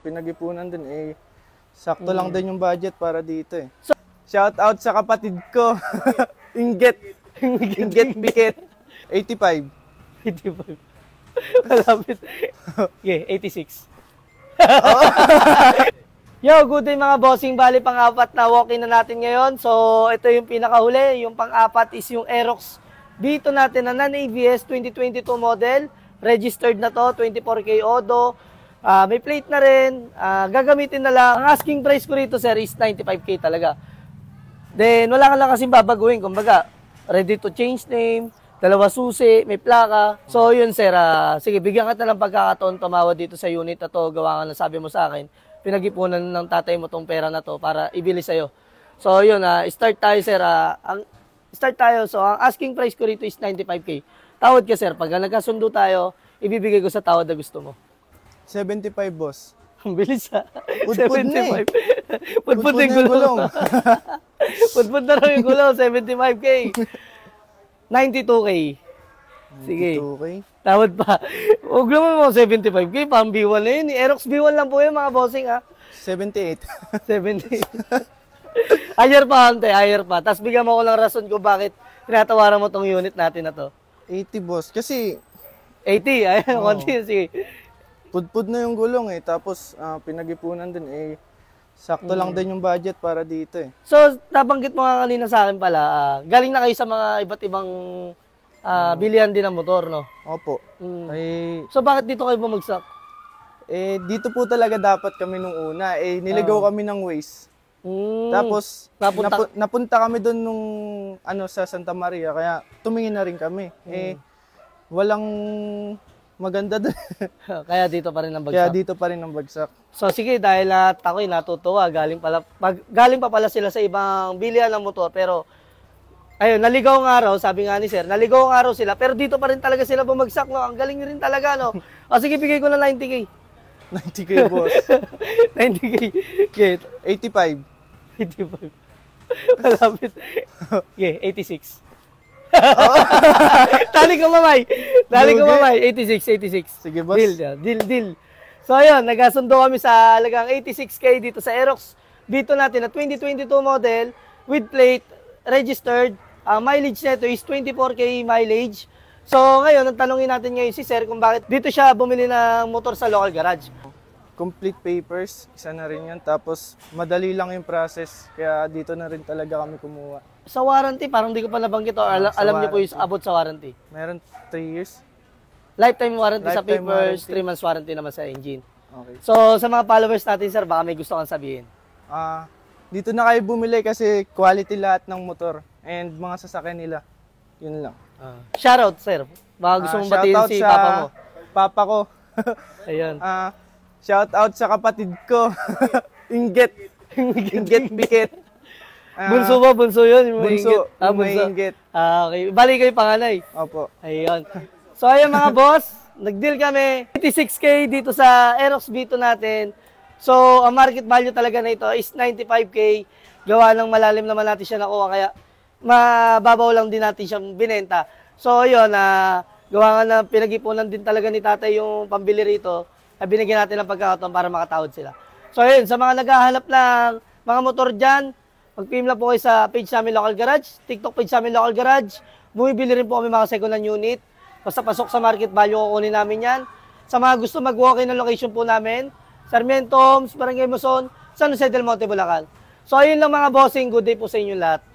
Pinag-ipunan din sakto lang din yung budget para dito So, shout out sa kapatid ko. Inggit Pikit. 85. 85. Malapit. Okay, 86. Yo, good day mga bossing. Bali, pang-apat na walk-in na natin ngayon. So, ito yung pinakahuli. Yung pang-apat is yung Aerox Vito natin na non-ABS 2022 model. Registered na to, 24K Odo. May plate na rin. Gagamitin na lang. Ang asking price ko rito, sir, is 95K talaga. Then, wala ka lang kasing babaguhin. Kumbaga, ready to change name, dalawa susi, may plaka. So, yun, sir. Sige, bigyan ka na lang pagkakataon tumawad dito sa unit na to. Gawa nga na sabi mo sa akin. Pinag-ipunan ng tatay mo tong pera na to para ibili sa'yo. So, yun. Start tayo, sir. Start tayo. So, ang asking price ko rito is 95K. Tawad ka, sir. Pag nagkasundo tayo, ibibigay ko sa tawad na gusto mo. 75, boss. Ang bilis, ha? Pudpud na Pudpud na yung gulong. Pudpud na lang yung gulong. 75K. 92K. Sige. 92K. Tawad pa. Huwag naman mo 75K. Pang B1 na yun. Aerox B1 lang po yun, mga bossing, ha? 78. 78. Higher pa, ante. Higher pa. Tapos bigyan mo ko ng rason kung bakit tinatawaran mo tong unit natin na to. 80, boss. Kasi 80. Ayan, konti. Sige. Pudpud na yung gulong Tapos pinag-ipunan din sakto lang din yung budget para dito So, nabanggit mo nga kanina sa akin pala, galing na kayo sa mga iba't ibang bilihan din ng motor, no? Opo. So, bakit dito kayo bumagsak? Dito po talaga dapat kami nung una. Niligaw kami ng Waze. Tapos, napunta kami doon nung sa Santa Maria. Kaya tumingin na rin kami. Walang maganda doon. Kaya dito pa rin ang bagsak. Kaya dito pa rin ang bagsak. So sige, dahil ako'y natutuwa, galing pa pala sila sa ibang bilihan ng motor, pero ayun, naligaw ng araw, sabi nga ni sir, naligaw ng araw sila, pero dito pa rin talaga sila bumagsak, no? Ang galing rin talaga, no? O sige, bigay ko na 90K. 90K, boss. 90K. Okay. 85. 85. Malapit. Okay, 86. Tali ko mamay. 86. Sige, boss. Deal. So, ayun, nagkasundo kami sa halagang 86K dito sa Aerox Vito natin na 2022 model with plate, registered. Mileage nito is 24K mileage. So, ngayon, ang tanongin natin ngayon si sir kung bakit dito siya bumili ng motor sa local garage. Complete papers, isa na rin yan. Tapos, madali lang yung process. Kaya dito na rin talaga kami kumuha. Sa warranty, parang di ko pa nabanggit o alam niyo po yung about sa warranty. Meron 3 years. Lifetime warranty sa Lifetime papers, warranty. 3 months warranty naman sa engine. Okay. So, sa mga followers natin, sir, baka may gusto kang sabihin. Dito na kayo bumili kasi quality lahat ng motor and mga sasakyan nila. Yun lang. Shoutout, sir. Baka gusto mong batiin si papa mo. Papa ko. Ayun. Shout out sa kapatid ko. Inggit Pikit. Bunso ba? Bunso yun? Bunso. Bunso. Inggit. Okay. Bali kayo panganay. Opo. Ayun. So, ayun mga boss. Nag-deal kami. 86K dito sa Aerox Vito natin. So, ang market value talaga na ito is 95K. Gawa ng malalim naman natin siya nakuha. Kaya, mababaw lang din natin siyang binenta. So, ayun. Gawa nga na pinag-ipunan din talaga ni tatay yung pambili rito. Binigyan natin ng pagkakataon para makatawad sila. So, ayun. Sa mga naghahanap ng mga motor dyan, mag-PM lang po kayo sa page namin Local Garage, TikTok page namin Local Garage. Bumibili rin po kami mga second-hand unit. Basta pasok sa market value, kukunin namin yan. Sa mga gusto mag-walk-in ng location po namin, Sarmiento, Barangay Muson, San Jose del Monte, Bulacan. So, ayun lang mga bossing. Good day po sa inyo lahat.